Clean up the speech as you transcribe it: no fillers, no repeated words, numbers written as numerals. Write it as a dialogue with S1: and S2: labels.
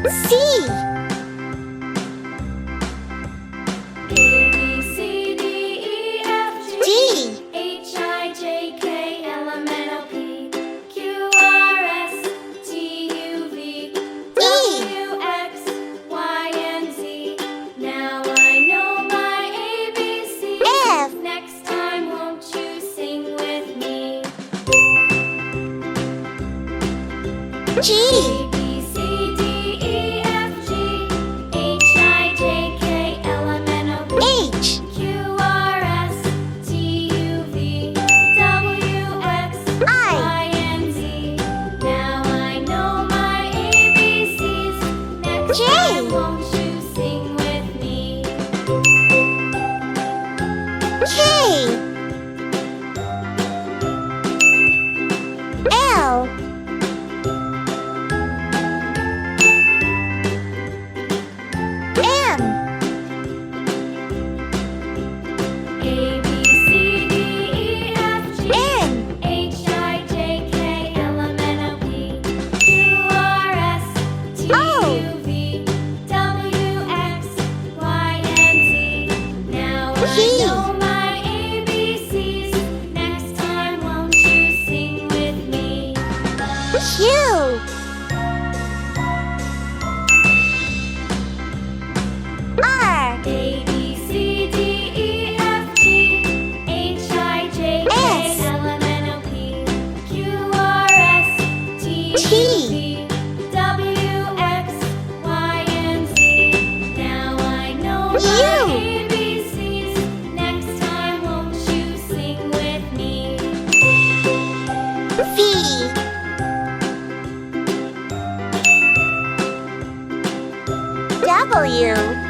S1: C. G.
S2: A, B, C, D, E, F, G, H, I, J, K, L, M, N, O, P,
S1: H.
S2: Q, R, S, T, U, V, W, X,
S1: I.
S2: Y, and Z. Now I know my ABCs. Next
S1: J.
S2: time, won't you sing with me?
S1: K. L. M.
S2: A, B, C, D, E, F, G,
S1: N.
S2: H, I, J, K, L, M, N, O, P, Q, R, S, T,
S1: O.
S2: U, V, W, X, Y, and Z. Now I
S1: P.
S2: know my ABCs. Next time, won't you sing with me?
S1: Q. R.
S2: A, B, C, D, E, F, G, H, I, J, K,
S1: S.
S2: L, M, N, O, P, Q, R, S, T, U, V, W, X, Y, and Z. Now I know my
S1: U.
S2: ABCs. Next time, won't you sing with me?
S1: V. W.